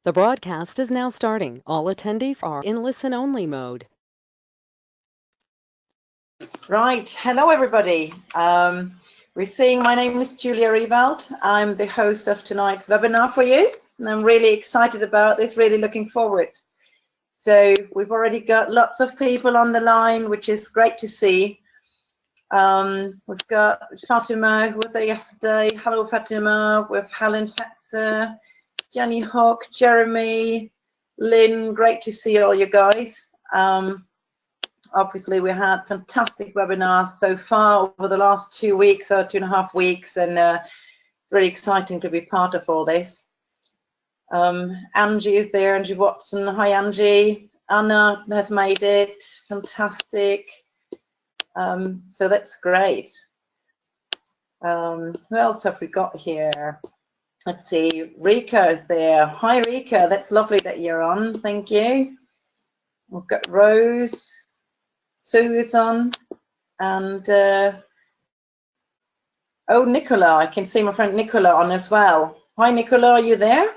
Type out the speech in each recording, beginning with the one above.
The broadcast is now starting. All attendees are in listen-only mode. Right, hello everybody. My name is Julia Riewald. I'm the host of tonight's webinar for you, and I'm really excited about this, really looking forward. So we've already got lots of people on the line, which is great to see. We've got Fatima, who was there yesterday. Hello Fatima, with Helen Fetzer, Jenny Hawk, Jeremy, Lynn, great to see all you guys. Obviously, we had fantastic webinars so far over the last 2 weeks or 2.5 weeks, and it's really exciting to be part of all this. Angie is there, Angie Watson. Hi, Angie. Anna has made it. Fantastic. So that's great. Who else have we got here? Let's see. Rika is there. Hi, Rika. That's lovely that you're on. Thank you. We've got Rose, Susan, and oh, Nicola. I can see my friend Nicola on as well. Hi, Nicola. Are you there?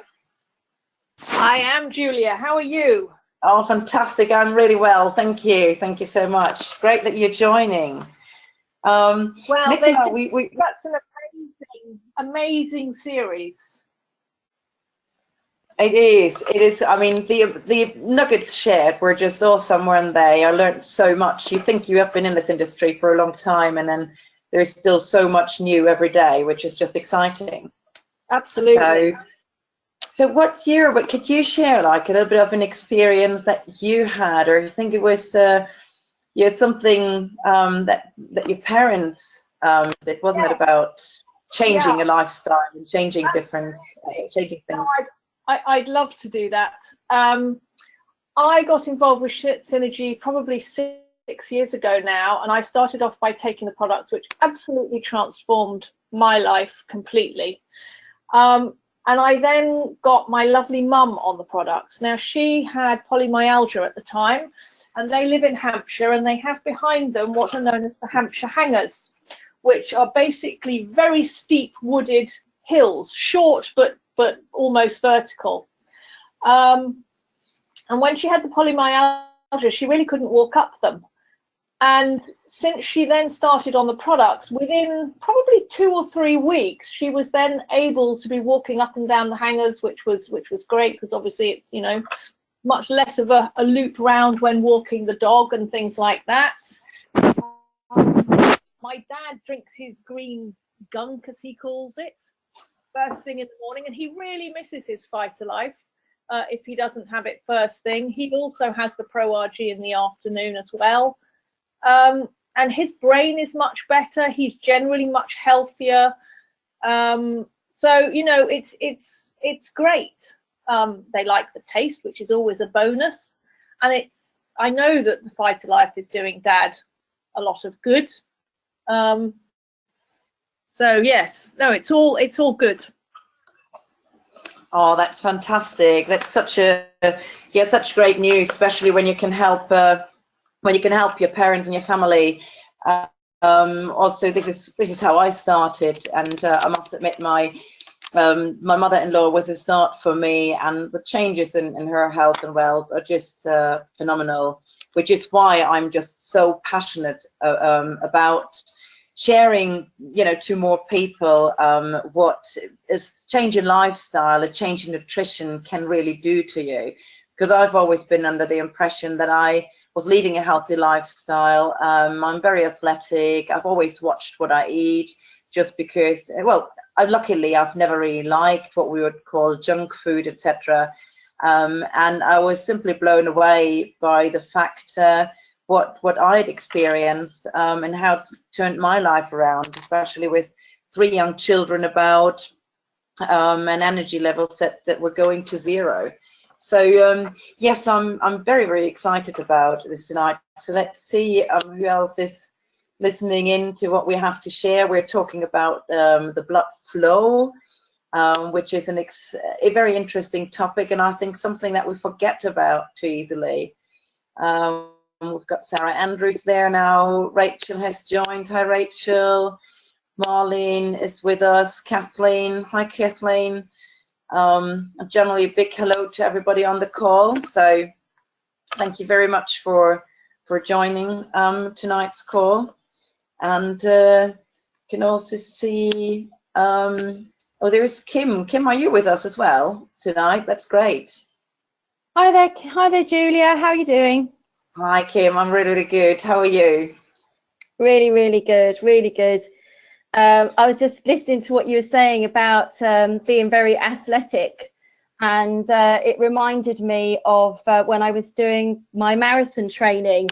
I am, Julia. How are you? Oh, fantastic. I'm really well. Thank you. Thank you so much. Great that you're joining. Well, Nicola, that's an amazing series. It is. It is. I mean, the nuggets shared were just awesome, weren't they? I learned so much. You think you have been in this industry for a long time, and then there's still so much new every day, which is just exciting. Absolutely. So but could you share like a little bit of an experience that you had, or you think it was something that your parents did, wasn't it, about changing a lifestyle and changing changing things? No, I'd love to do that. I got involved with Synergy probably 6 years ago now, and I started off by taking the products, which absolutely transformed my life completely. And I then got my lovely mum on the products. Now, she had polymyalgia at the time, and they live in Hampshire, and they have behind them what are known as the Hampshire Hangers, which are basically very steep wooded hills, short but almost vertical. And when she had the polymyalgia, she really couldn't walk up them. And since she then started on the products, within probably 2 or 3 weeks, she was then able to be walking up and down the hangers, which was great, because obviously it's, you know, much less of a loop round when walking the dog and things like that. My dad drinks his green gunk, as he calls it, first thing in the morning, and he really misses his Phytolife if he doesn't have it first thing. He also has the Pro RG in the afternoon as well. And his brain is much better. He's generally much healthier. So, you know, it's great. They like the taste, which is always a bonus. And I know that the Phytolife is doing Dad a lot of good. So yes, no, it's all good. Oh, that's fantastic. That's such great news, especially when you can help your parents and your family. Also, this is how I started, and I must admit my mother-in-law was a start for me, and the changes in her health and wealth are just phenomenal, which is why I'm just so passionate about sharing, you know, to more people what is changing lifestyle, a change in nutrition can really do to you. Because I've always been under the impression that I was leading a healthy lifestyle. I'm very athletic. I've always watched what I eat, just because, well, luckily I've never really liked what we would call junk food, etc. And I was simply blown away by the fact what I'd experienced and how it's turned my life around, especially with 3 young children about and energy levels that were going to zero. So yes, I'm very, very excited about this tonight. So let's see who else is listening in to what we have to share. We're talking about the blood flow, which is a very interesting topic, and I think something that we forget about too easily. We've got Sarah Andrews there now. Rachel has joined. Hi, Rachel. Marlene is with us. Kathleen. Hi, Kathleen. Generally, a big hello to everybody on the call. So thank you very much for joining tonight's call. And can also see, oh, there's Kim. Kim, are you with us as well tonight? That's great. Hi there, Julia. How are you doing? Hi, Kim. I'm really, really good. How are you? Really, really good. Really good. I was just listening to what you were saying about being very athletic, and it reminded me of when I was doing my marathon training,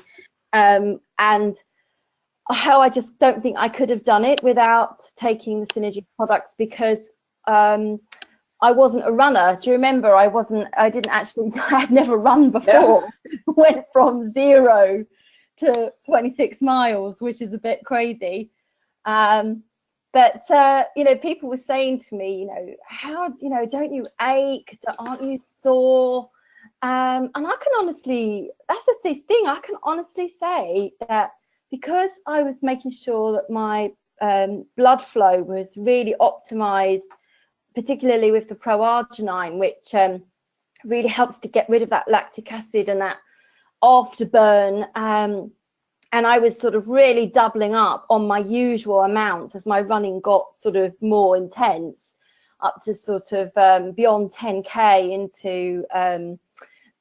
and how I just don't think I could have done it without taking the Synergy products, because I wasn't a runner. Do you remember? I didn't actually, I had never run before. Yeah. Went from 0 to 26 miles, which is a bit crazy. But you know, people were saying to me, you know, how, you know, don't you ache? Aren't you sore? And I can honestly, that's this thing, I can honestly say that because I was making sure that my blood flow was really optimized, particularly with the pro-arginine, which really helps to get rid of that lactic acid and that afterburn. And I was sort of really doubling up on my usual amounts as my running got sort of more intense, up to sort of beyond 10K into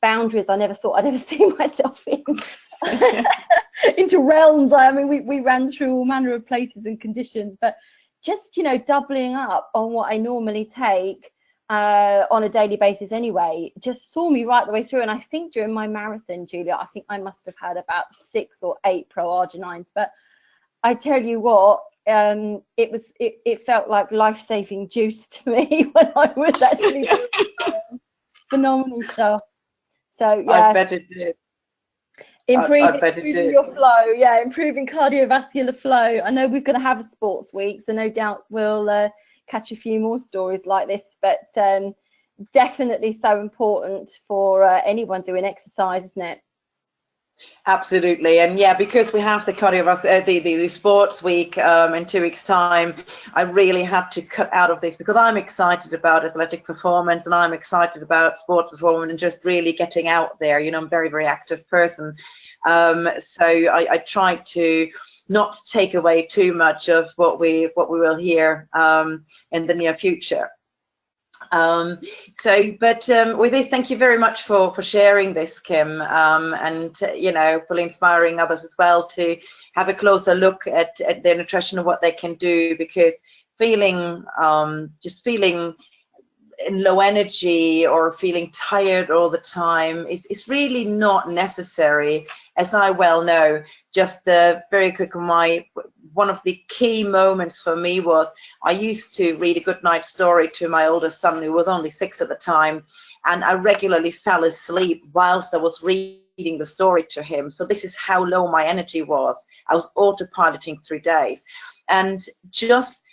boundaries I never thought I'd ever see myself in. Into realms. I mean, we ran through all manner of places and conditions, but just, you know, doubling up on what I normally take on a daily basis anyway, just saw me right the way through. And I think during my marathon, Julia, I think I must have had about 6 or 8 pro-arginines. But I tell you what, it felt like life-saving juice to me when I was actually doing phenomenal stuff. So yeah, I bet it did. Improving your flow, yeah, improving cardiovascular flow. I know we're going to have a sports week, so no doubt we'll catch a few more stories like this, but definitely so important for anyone doing exercise, isn't it? Absolutely. And yeah, because we have the cardiovascular, the sports week in 2 weeks' time, I really had to cut out of this because I'm excited about athletic performance and I'm excited about sports performance and just really getting out there. You know, I'm a very, very active person. So I try to not take away too much of what we will hear in the near future. With this, thank you very much for sharing this, Kim, and you know, for inspiring others as well to have a closer look at their nutrition and what they can do, because just feeling in low energy or feeling tired all the time is really not necessary, as I well know. Just very quick, one of the key moments for me was I used to read a good night story to my oldest son, who was only 6 at the time, and I regularly fell asleep whilst I was reading the story to him. So this is how low my energy was. I was autopiloting through days, and just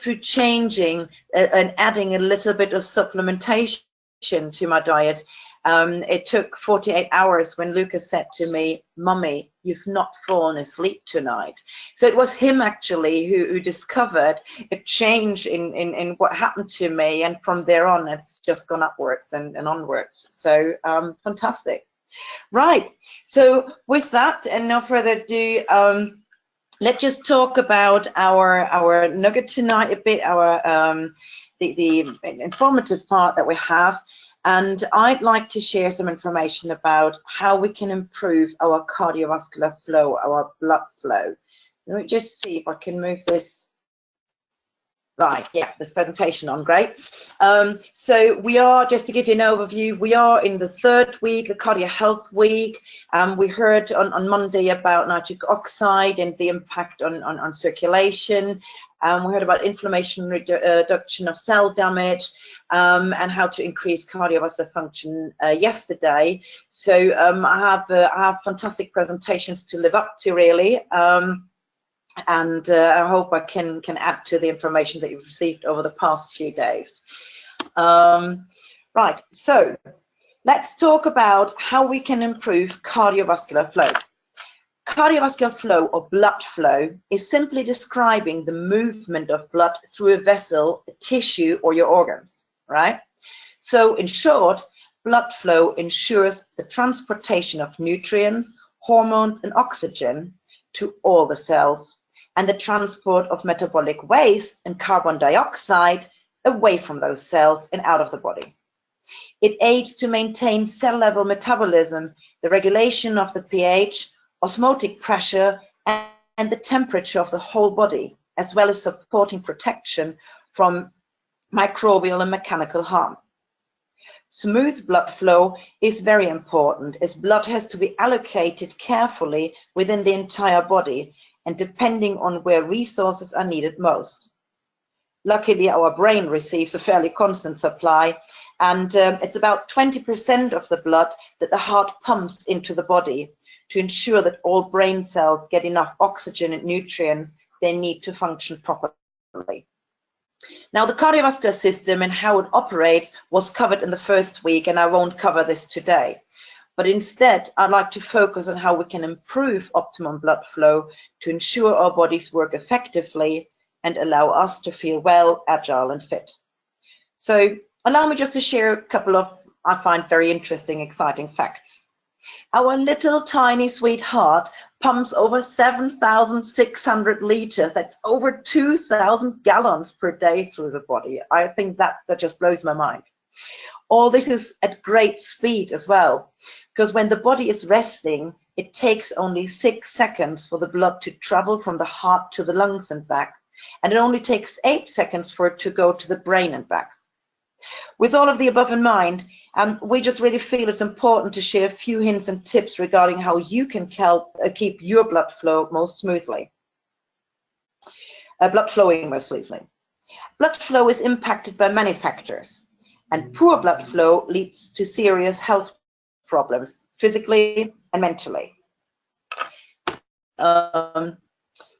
through changing and adding a little bit of supplementation to my diet, it took 48 hours when Lucas said to me, "Mummy, you've not fallen asleep tonight." So it was him actually who discovered a change in what happened to me, and from there on it's just gone upwards and onwards. So fantastic. Right, so with that and no further ado, let's just talk about our nugget tonight a bit, the informative part that we have. And I'd like to share some information about how we can improve our cardiovascular flow, our blood flow. Let me just see if I can move this. Right, yeah, this presentation on, great. So we are, just to give you an overview, we are in the 3rd week, the Cardio Health Week. We heard on Monday about nitric oxide and the impact on circulation. We heard about inflammation reduction of cell damage, and how to increase cardiovascular function yesterday. So I have fantastic presentations to live up to, really. And I hope I can add to the information that you've received over the past few days. Right, so let's talk about how we can improve cardiovascular flow. Cardiovascular flow, or blood flow, is simply describing the movement of blood through a vessel, a tissue, or your organs, right? So in short, blood flow ensures the transportation of nutrients, hormones and oxygen to all the cells, and the transport of metabolic waste and carbon dioxide away from those cells and out of the body. It aids to maintain cell-level metabolism, the regulation of the pH, osmotic pressure, and the temperature of the whole body, as well as supporting protection from microbial and mechanical harm. Smooth blood flow is very important, as blood has to be allocated carefully within the entire body and depending on where resources are needed most. Luckily, our brain receives a fairly constant supply, and it's about 20% of the blood that the heart pumps into the body to ensure that all brain cells get enough oxygen and nutrients they need to function properly. Now, the cardiovascular system and how it operates was covered in the first week, and I won't cover this today. But instead, I'd like to focus on how we can improve optimum blood flow to ensure our bodies work effectively and allow us to feel well, agile, and fit. So allow me just to share a couple of, I find, very interesting, exciting facts. Our little tiny sweet heart pumps over 7,600 liters. That's over 2,000 gallons per day through the body. I think that just blows my mind. All this is at great speed as well, because when the body is resting, it takes only 6 seconds for the blood to travel from the heart to the lungs and back, and it only takes 8 seconds for it to go to the brain and back. With all of the above in mind, we just really feel it's important to share a few hints and tips regarding how you can help keep your blood flow most smoothly. Blood flowing most smoothly. Blood flow is impacted by many factors, and poor blood flow leads to serious health problems, physically and mentally.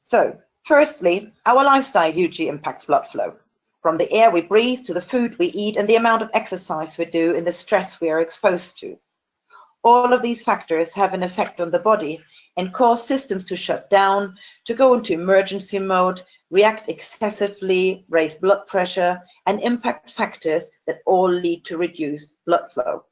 So, firstly, our lifestyle hugely impacts blood flow. From the air we breathe to the food we eat and the amount of exercise we do and the stress we are exposed to. All of these factors have an effect on the body and cause systems to shut down, to go into emergency mode, react excessively, raise blood pressure, and impact factors that all lead to reduced blood flow.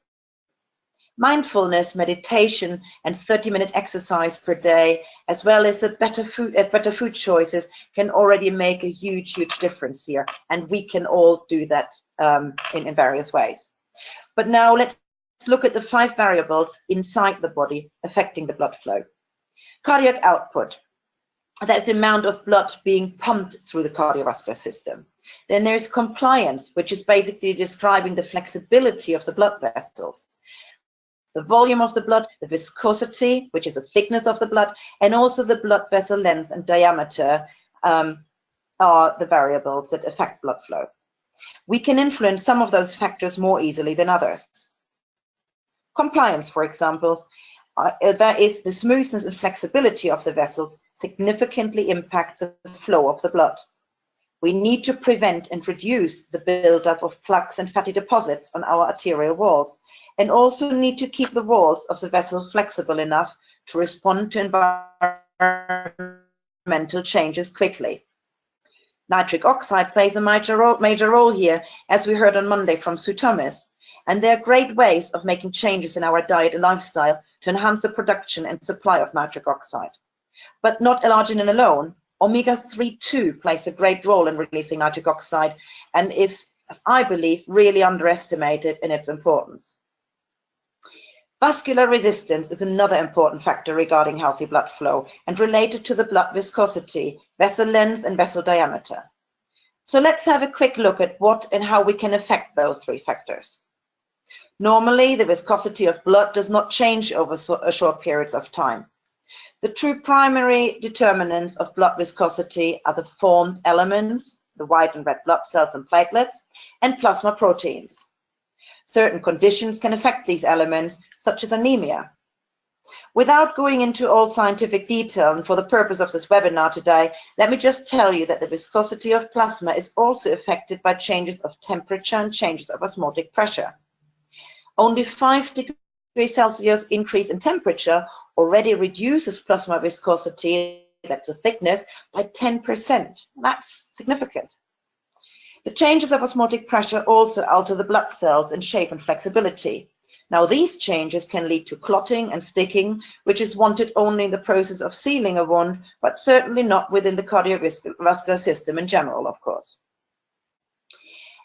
Mindfulness, meditation, and 30-minute exercise per day, as well as better food choices, can already make a huge difference here, and we can all do that in various ways. But now let's look at the 5 variables inside the body affecting the blood flow. Cardiac output, that's the amount of blood being pumped through the cardiovascular system. Then there's compliance, which is basically describing the flexibility of the blood vessels. The volume of the blood, the viscosity, which is the thickness of the blood, and also the blood vessel length and diameter are the variables that affect blood flow. We can influence some of those factors more easily than others. Compliance, for example, that is the smoothness and flexibility of the vessels significantly impacts the flow of the blood. We need to prevent and reduce the buildup of plaques and fatty deposits on our arterial walls, and also need to keep the walls of the vessels flexible enough to respond to environmental changes quickly. Nitric oxide plays a major role here, as we heard on Monday from Sue Thomas, and there are great ways of making changes in our diet and lifestyle to enhance the production and supply of nitric oxide. But not L-arginine alone. Omega-3 plays a great role in releasing nitric oxide and is, as I believe, really underestimated in its importance. Vascular resistance is another important factor regarding healthy blood flow and related to the blood viscosity, vessel length, and vessel diameter. So let's have a quick look at what and how we can affect those 3 factors. Normally, the viscosity of blood does not change over short periods of time. The 2 primary determinants of blood viscosity are the formed elements, the white and red blood cells and platelets, and plasma proteins. Certain conditions can affect these elements, such as anemia. Without going into all scientific detail, and for the purpose of this webinar today, let me just tell you that the viscosity of plasma is also affected by changes of temperature and changes of osmotic pressure. Only 5 degrees Celsius increase in temperature already reduces plasma viscosity, that's the thickness, by 10%. That's significant. The changes of osmotic pressure also alter the blood cells in shape and flexibility. Now, these changes can lead to clotting and sticking, which is wanted only in the process of sealing a wound, but certainly not within the cardiovascular system in general, of course.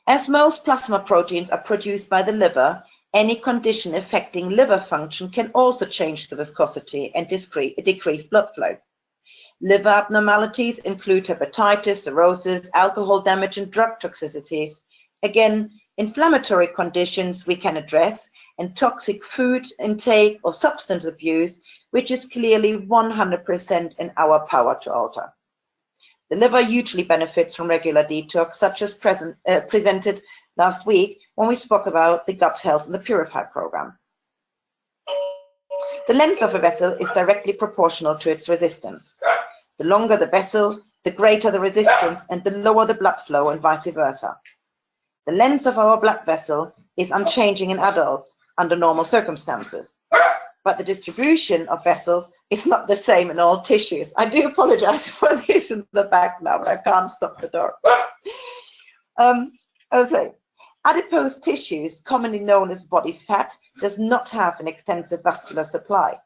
As most plasma proteins are produced by the liver, any condition affecting liver function can also change the viscosity and decrease blood flow. Liver abnormalities include hepatitis, cirrhosis, alcohol damage, and drug toxicities. Again, inflammatory conditions we can address, and toxic food intake or substance abuse, which is clearly 100% in our power to alter. The liver hugely benefits from regular detox, such as presented last week when we spoke about the gut health and the Purify program. The length of a vessel is directly proportional to its resistance. The longer the vessel, the greater the resistance and the lower the blood flow, and vice versa. The length of our blood vessel is unchanging in adults under normal circumstances, but the distribution of vessels is not the same in all tissues. I do apologize for this in the back now, but I can't stop the dog. Also, adipose tissues, commonly known as body fat, does not have an extensive vascular supply.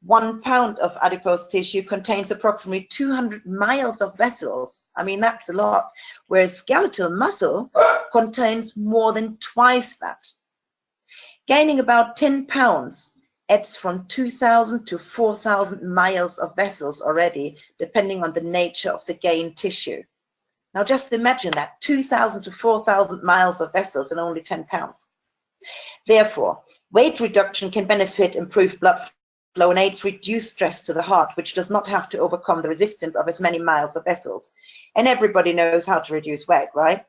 1 pound of adipose tissue contains approximately 200 miles of vessels. I mean, that's a lot, whereas skeletal muscle contains more than twice that. Gaining about 10 pounds adds from 2,000 to 4,000 miles of vessels already, depending on the nature of the gained tissue. Now just imagine that, 2,000 to 4,000 miles of vessels and only 10 pounds. Therefore, weight reduction can benefit improved blood flow and aids reduce stress to the heart, which does not have to overcome the resistance of as many miles of vessels. And everybody knows how to reduce weight, right?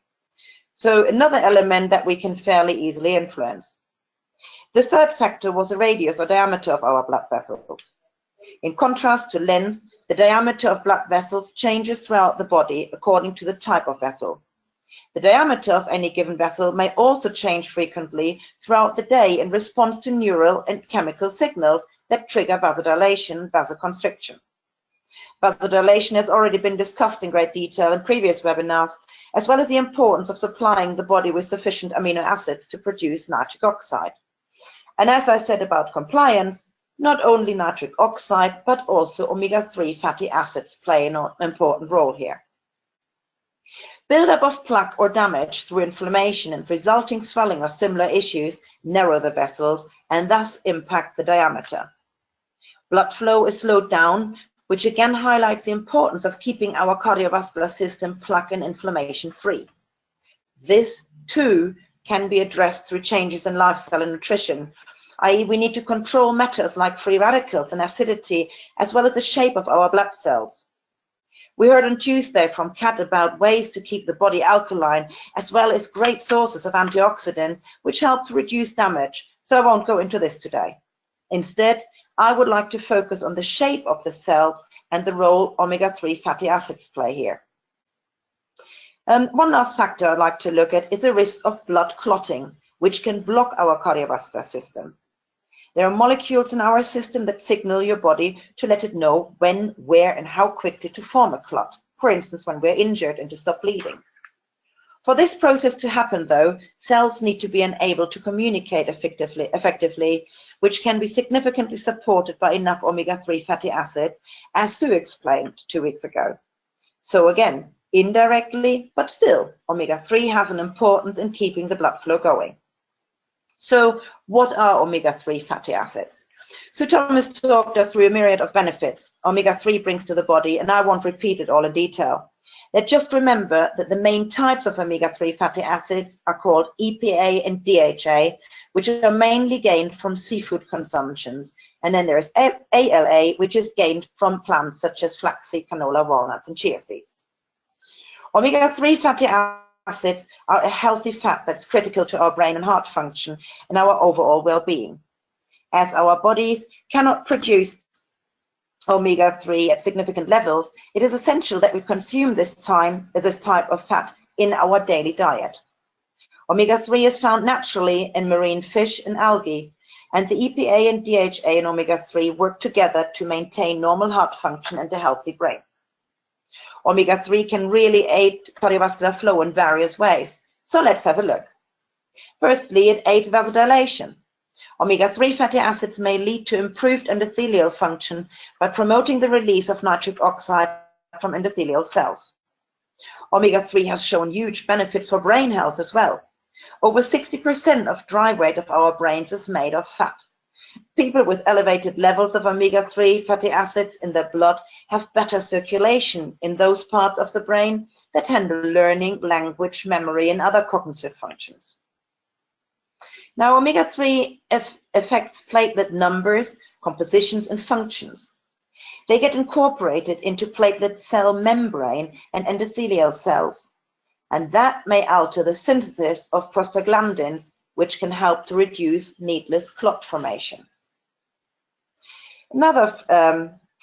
So another element that we can fairly easily influence. The third factor was the radius or diameter of our blood vessels. In contrast to length, the diameter of blood vessels changes throughout the body according to the type of vessel. The diameter of any given vessel may also change frequently throughout the day in response to neural and chemical signals that trigger vasodilation and vasoconstriction. Vasodilation has already been discussed in great detail in previous webinars, as well as the importance of supplying the body with sufficient amino acids to produce nitric oxide. And as I said about compliance, not only nitric oxide, but also omega-3 fatty acids play an important role here. Buildup of plaque or damage through inflammation and resulting swelling or similar issues narrow the vessels and thus impact the diameter. Blood flow is slowed down, which again highlights the importance of keeping our cardiovascular system plaque and inflammation free. This too can be addressed through changes in lifestyle and nutrition, i.e. we need to control matters like free radicals and acidity, as well as the shape of our blood cells. We heard on Tuesday from Kat about ways to keep the body alkaline, as well as great sources of antioxidants, which help to reduce damage, so I won't go into this today. Instead, I would like to focus on the shape of the cells and the role omega-3 fatty acids play here. One last factor I'd like to look at is the risk of blood clotting, which can block our cardiovascular system. There are molecules in our system that signal your body to let it know when, where, and how quickly to form a clot, for instance, when we're injured and to stop bleeding. For this process to happen, though, cells need to be enabled to communicate effectively, which can be significantly supported by enough omega-3 fatty acids, as Sue explained 2 weeks ago. So again, indirectly, but still, omega-3 has an importance in keeping the blood flow going. So what are omega-3 fatty acids? So Thomas talked us through a myriad of benefits omega-3 brings to the body, and I won't repeat it all in detail. Let's just remember that the main types of omega-3 fatty acids are called EPA and DHA, which are mainly gained from seafood consumptions. And then there is ALA, which is gained from plants such as flaxseed, canola, walnuts, and chia seeds. Omega-3 fatty acids are a healthy fat that's critical to our brain and heart function and our overall well-being. As our bodies cannot produce omega-3 at significant levels, it is essential that we consume this type of fat in our daily diet. Omega-3 is found naturally in marine fish and algae, and the EPA and DHA and omega-3 work together to maintain normal heart function and a healthy brain. Omega-3 can really aid cardiovascular flow in various ways. So let's have a look. Firstly, it aids vasodilation. Omega-3 fatty acids may lead to improved endothelial function by promoting the release of nitric oxide from endothelial cells. Omega-3 has shown huge benefits for brain health as well. Over 60% of dry weight of our brains is made of fat. People with elevated levels of omega-3 fatty acids in their blood have better circulation in those parts of the brain that handle learning, language, memory, and other cognitive functions. Now, omega-3 affects platelet numbers, compositions, and functions. They get incorporated into platelet cell membrane and endothelial cells, and that may alter the synthesis of prostaglandins, which can help to reduce needless clot formation. Another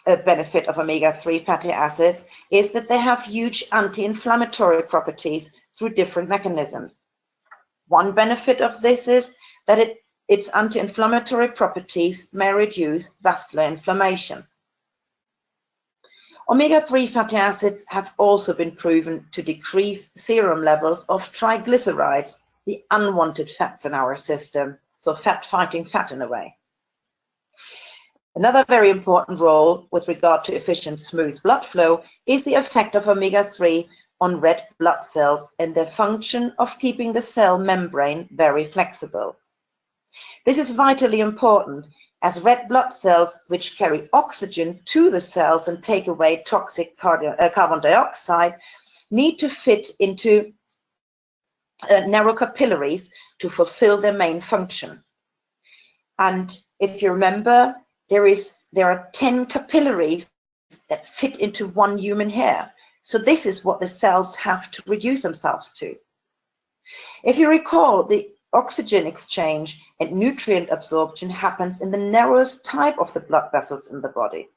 benefit of omega-3 fatty acids is that they have huge anti-inflammatory properties through different mechanisms. One benefit of this is that its anti-inflammatory properties may reduce vascular inflammation. Omega-3 fatty acids have also been proven to decrease serum levels of triglycerides, the unwanted fats in our system, so fat-fighting fat in a way. Another very important role with regard to efficient, smooth blood flow is the effect of omega-3 on red blood cells and their function of keeping the cell membrane very flexible. This is vitally important, as red blood cells, which carry oxygen to the cells and take away toxic carbon dioxide, need to fit into narrow capillaries to fulfill their main function. And if you remember, there are 10 capillaries that fit into one human hair. So this is what the cells have to reduce themselves to. If you recall, the oxygen exchange and nutrient absorption happens in the narrowest type of the blood vessels in the body.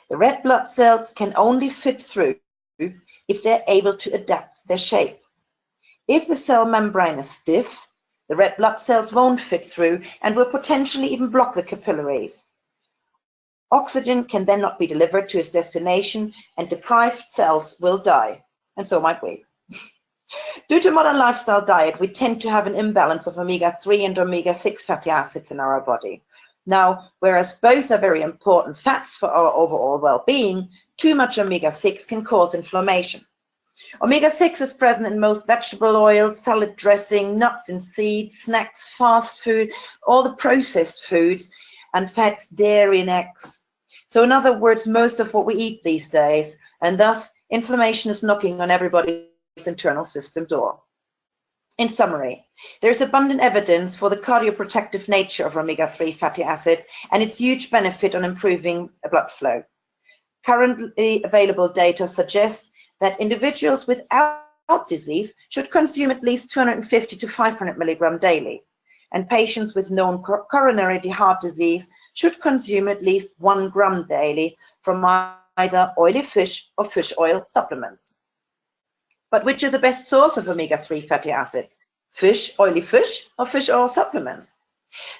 The red blood cells can only fit through if they're able to adapt their shape. If the cell membrane is stiff, the red blood cells won't fit through and will potentially even block the capillaries. Oxygen can then not be delivered to its destination, and deprived cells will die, and so might we. Due to modern lifestyle diet, we tend to have an imbalance of omega-3 and omega-6 fatty acids in our body. Now, whereas both are very important fats for our overall well-being, too much omega-6 can cause inflammation. Omega-6 is present in most vegetable oils, salad dressing, nuts and seeds, snacks, fast food, all the processed foods, and fats, dairy, and eggs. So in other words, most of what we eat these days, and thus inflammation is knocking on everybody's internal system door. In summary, there is abundant evidence for the cardioprotective nature of omega-3 fatty acids and its huge benefit on improving blood flow. Currently available data suggests that individuals without disease should consume at least 250 to 500 milligrams daily, and patients with known coronary heart disease should consume at least 1 gram daily from either oily fish or fish oil supplements. But which is the best source of omega-3 fatty acids? Fish, oily fish, or fish oil supplements?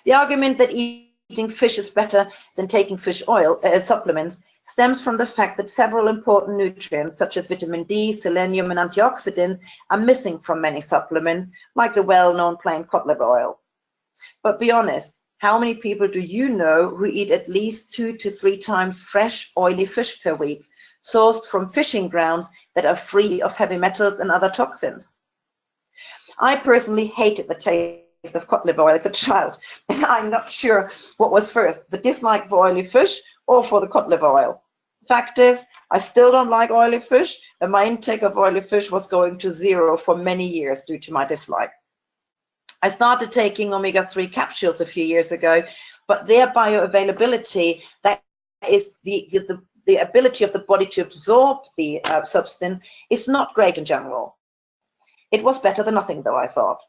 The argument that eating fish is better than taking fish oil supplements stems from the fact that several important nutrients such as vitamin D, selenium, and antioxidants are missing from many supplements, like the well-known plain cod liver oil. But be honest, how many people do you know who eat at least 2 to 3 times fresh, oily fish per week, sourced from fishing grounds that are free of heavy metals and other toxins? I personally hated the taste of cod liver oil as a child, and I'm not sure what was first, the dislike for oily fish or for the cod liver oil. Fact is, I still don't like oily fish, and my intake of oily fish was going to 0 for many years due to my dislike. I started taking omega-3 capsules a few years ago, but their bioavailability, that is the ability of the body to absorb the substance, is not great in general. It was better than nothing, though, I thought.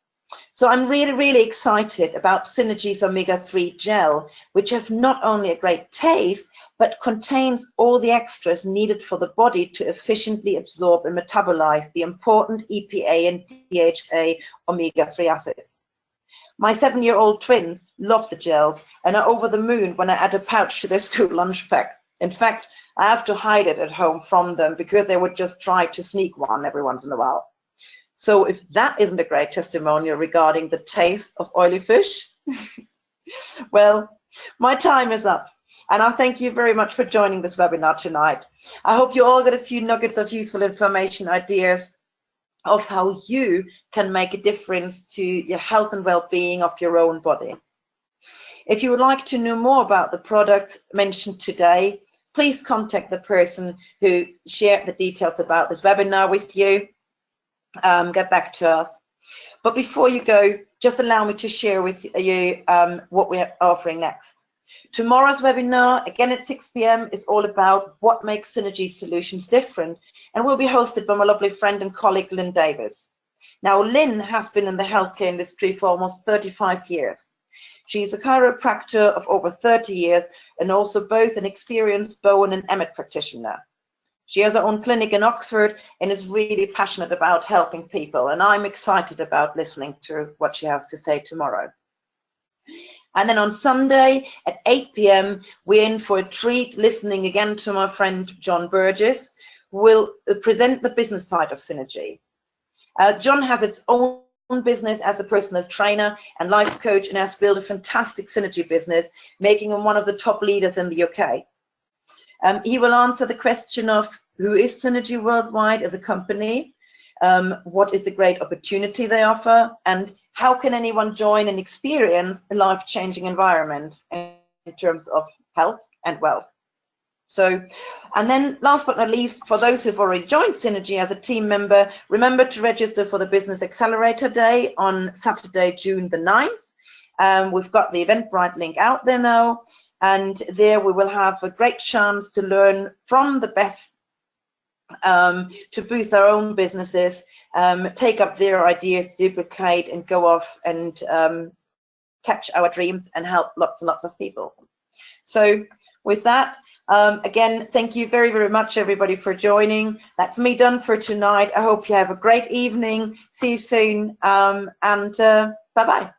So I'm really excited about Synergy's omega-3 gel, which have not only a great taste, but contains all the extras needed for the body to efficiently absorb and metabolize the important EPA and DHA omega-3 acids. My 7-year-old twins love the gels and are over the moon when I add a pouch to their school lunch pack. In fact, I have to hide it at home from them because they would just try to sneak one every once in a while. So if that isn't a great testimonial regarding the taste of oily fish, well, my time is up. And I thank you very much for joining this webinar tonight. I hope you all got a few nuggets of useful information, ideas of how you can make a difference to your health and well-being of your own body. If you would like to know more about the product mentioned today, please contact the person who shared the details about this webinar with you. Get back to us. But before you go, just allow me to share with you what we are offering next. Tomorrow's webinar, again at 6 p.m, is all about what makes Synergy Solutions different, and will be hosted by my lovely friend and colleague, Lynn Davis. Now, Lynn has been in the healthcare industry for almost 35 years. She's a chiropractor of over 30 years and also both an experienced Bowen and Emmett practitioner. She has her own clinic in Oxford and is really passionate about helping people, and I'm excited about listening to what she has to say tomorrow. And then on Sunday at 8 p.m, we're in for a treat, listening again to my friend John Burgess, who will present the business side of Synergy. John has its own business as a personal trainer and life coach and has built a fantastic Synergy business, making him one of the top leaders in the UK. He will answer the question of who is Synergy worldwide as a company, what is the great opportunity they offer, and how can anyone join and experience a life-changing environment in terms of health and wealth. So, and then last but not least, for those who've already joined Synergy as a team member, remember to register for the Business Accelerator Day on Saturday, June the 9th. We've got the Eventbrite link out there now, and there we will have a great chance to learn from the best to boost our own businesses, take up their ideas, duplicate, and go off and catch our dreams and help lots and lots of people. So with that, again, thank you very, very much, everybody, for joining. That's me done for tonight. I hope you have a great evening. See you soon, and bye-bye.